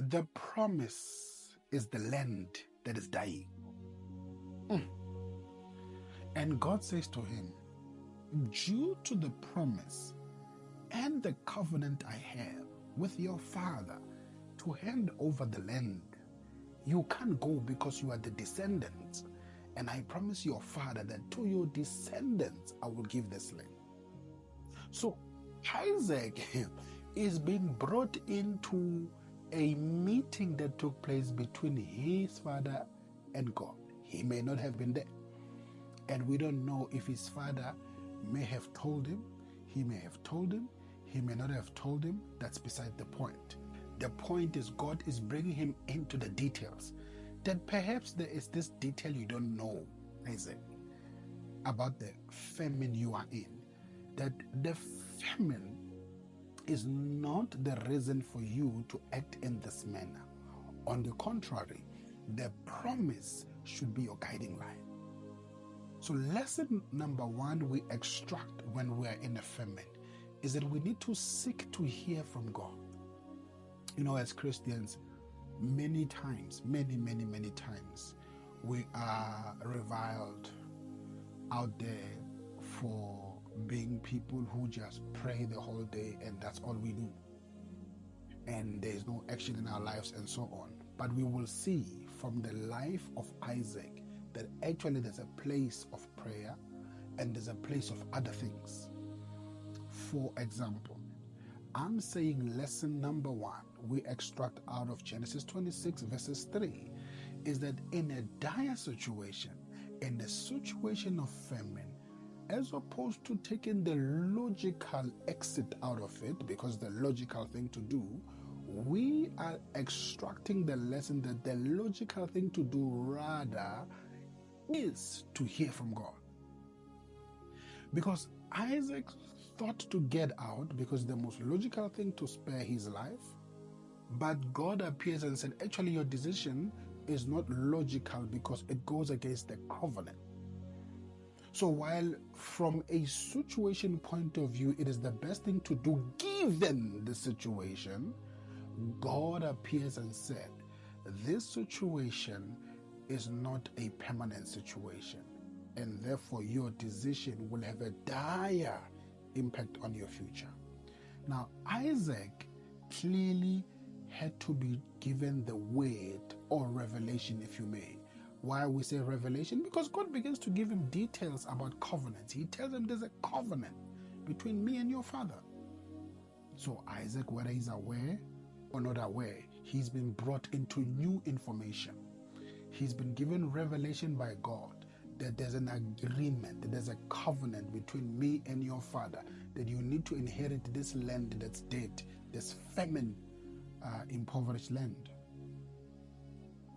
The promise is the land that is dying. And God says to him, due to the promise and the covenant I have with your father to hand over the land, you can't go because you are the descendants. And I promise your father that to your descendants I will give this land. So Isaac is being brought into a meeting that took place between his father and God. He may not have been there. And we don't know if his father may have told him, he may have told him, he may not have told him. That's beside the point. The point is God is bringing him into the details. That perhaps there is this detail you don't know, Isaac, about the famine you are in. That the famine is not the reason for you to act in this manner. On the contrary, the promise should be your guiding light. So lesson number one we extract when we are in a famine is that we need to seek to hear from God. You know, as Christians, many times, many times, we are reviled out there for being people who just pray the whole day and that's all we do. And there's no action in our lives and so on. But we will see from the life of Isaac that actually there's a place of prayer and there's a place of other things. For example, I'm saying lesson number one we extract out of Genesis 26 verses 3 is that in a dire situation, in a situation of famine, as opposed to taking the logical exit out of it, because the logical thing to do, we are extracting the lesson that the logical thing to do rather is to hear from God. Because Isaac thought to get out because the most logical thing to spare his life, but God appears and said, actually your decision is not logical because it goes against the covenant. So while from a situation point of view, it is the best thing to do given the situation, God appears and said, this situation is not a permanent situation, and therefore your decision will have a dire impact on your future. Now, Isaac clearly had to be given the word or revelation, if you may. Why we say revelation? Because God begins to give him details about covenants. He tells him there's a covenant between me and your father. So Isaac, whether he's aware or not aware, he's been brought into new information. He's been given revelation by God that there's an agreement, that there's a covenant between me and your father, that you need to inherit this land that's dead, this famine, impoverished land.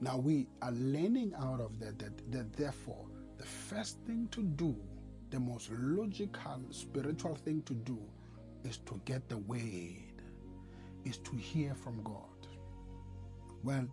Now we are learning out of that therefore the first thing to do, the most logical, spiritual thing to do is to get the word, is to hear from God. Well,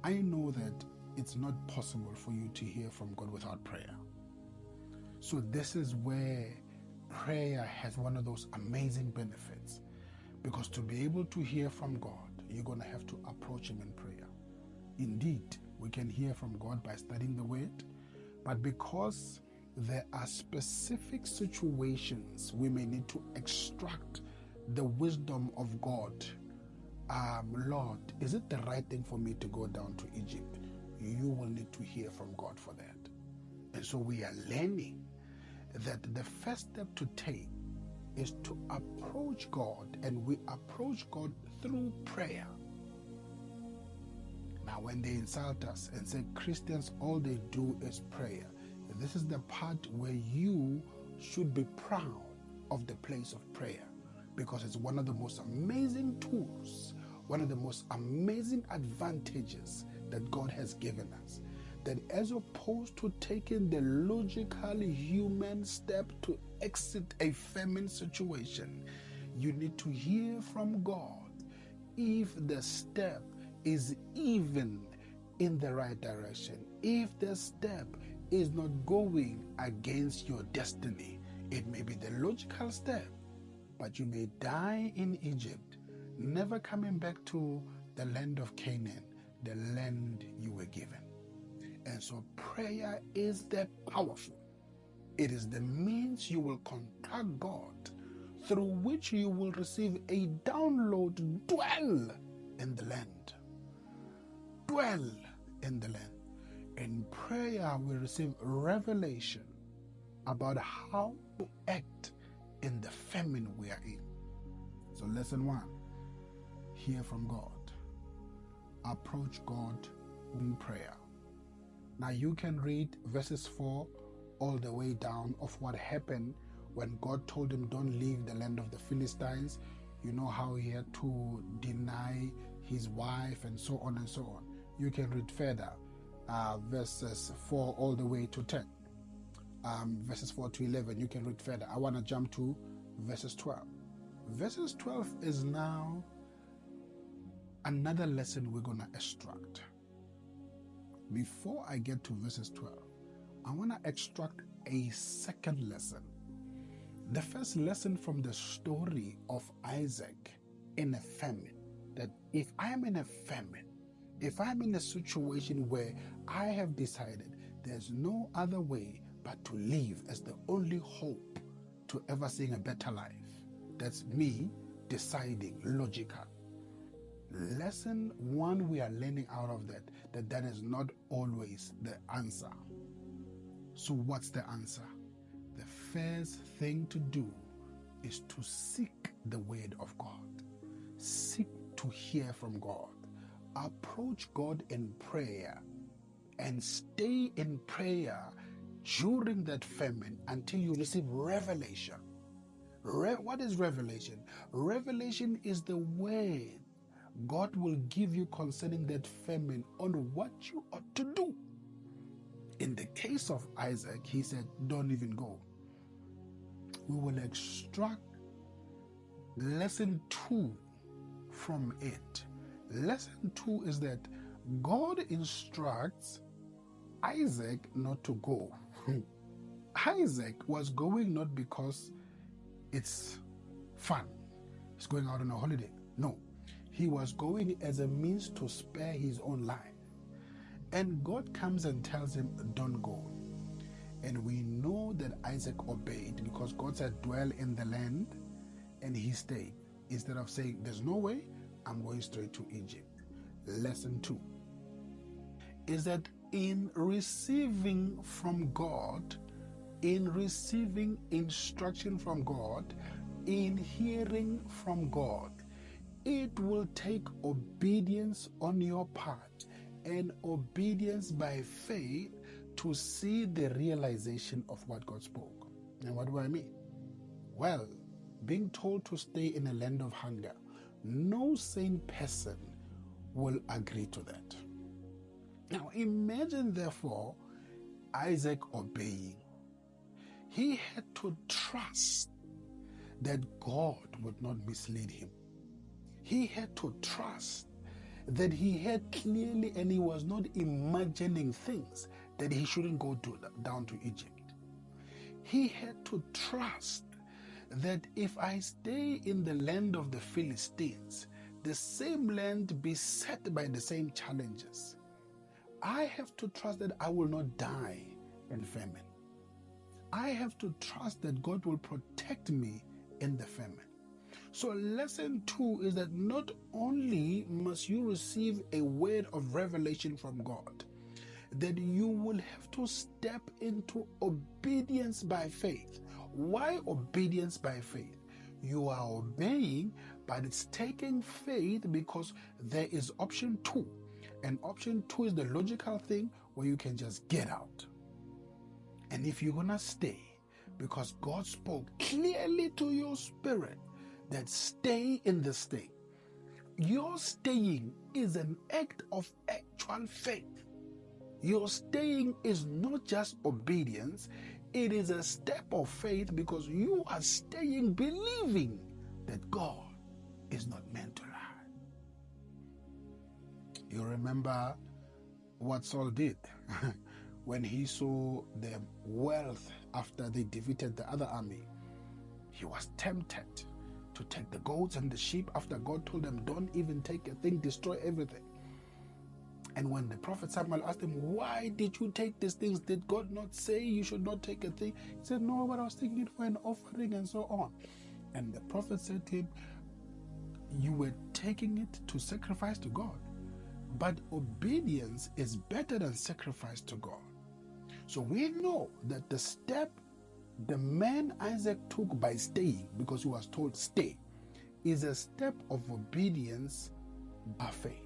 I know that it's not possible for you to hear from God without prayer. So this is where prayer has one of those amazing benefits, because to be able to hear from God, you're going to have to approach him in prayer. Indeed, we can hear from God by studying the word, but because there are specific situations we may need to extract the wisdom of God. Lord, is it the right thing for me to go down to Egypt? You will need to hear from God for that. And so we are learning that the first step to take is to approach God, and we approach God through prayer. Now, when they insult us and say Christians, all they do is prayer, this is the part where you should be proud of the place of prayer, because it's one of the most amazing tools, one of the most amazing advantages that God has given us. That as opposed to taking the logical human step to exit a famine situation, you need to hear from God if the step is even in the right direction. If the step is not going against your destiny, it may be the logical step, but you may die in Egypt, never coming back to the land of Canaan, the land you were given. And so prayer is the powerful. It is the means you will contact God, through which you will receive a download. Dwell in the land. Dwell in the land. In prayer, we receive revelation about how to act in the famine we are in. So lesson 1, hear from God. Approach God in prayer. Now you can read verses 4 all the way down of what happened when God told him, don't leave the land of the Philistines. You know how he had to deny his wife and so on and so on. You can read further, verses 4 all the way to 10. Verses 4 to 11, you can read further. I want to jump to verses 12. Verses 12 is now another lesson we're going to extract. Before I get to verses 12, I want to extract a second lesson. The first lesson from the story of Isaac in a famine, that if I'm in a famine, if I'm in a situation where I have decided there's no other way but to live as the only hope to ever seeing a better life, that's me deciding logical. Lesson 1 we are learning out of that is not always the answer. So what's the answer? The first thing to do is to seek the word of God. Seek to hear from God. Approach God in prayer and stay in prayer during that famine until you receive revelation. What is revelation? Revelation is the word God will give you concerning that famine on what you ought to do. In the case of Isaac, he said, don't even go. We will extract lesson 2 from it. Lesson 2 is that God instructs Isaac not to go. Isaac was going not because it's fun. He's going out on a holiday. No. He was going as a means to spare his own life. And God comes and tells him, don't go. And we know that Isaac obeyed because God said, dwell in the land, and he stayed. Instead of saying, there's no way, I'm going straight to Egypt. Lesson 2 is that in receiving from God, in receiving instruction from God, in hearing from God, it will take obedience on your part and obedience by faith to see the realization of what God spoke. And what do I mean? Well, being told to stay in a land of hunger, no sane person will agree to that. Now imagine, therefore, Isaac obeying. He had to trust that God would not mislead him. He had to trust that he had clearly, and he was not imagining things that he shouldn't go down to Egypt. He had to trust that if I stay in the land of the Philistines, the same land beset by the same challenges, I have to trust that I will not die in famine. I have to trust that God will protect me in the famine. So lesson 2 is that not only must you receive a word of revelation from God, that you will have to step into obedience by faith. Why obedience by faith? You are obeying, but it's taking faith because there is option 2. And option 2 is the logical thing where you can just get out. And if you're going to stay, because God spoke clearly to your spirit that stay in the state, your staying is an act of actual faith. Your staying is not just obedience, it is a step of faith because you are staying believing that God is not meant to lie. You remember what Saul did when he saw the wealth after they defeated the other army. He was tempted to take the goats and the sheep after God told them, don't even take a thing, destroy everything. And when the prophet Samuel asked him, why did you take these things? Did God not say you should not take a thing? He said, no, but I was taking it for an offering and so on. And the prophet said to him, you were taking it to sacrifice to God. But obedience is better than sacrifice to God. So we know that the step the man Isaac took by staying, because he was told stay, is a step of obedience by faith.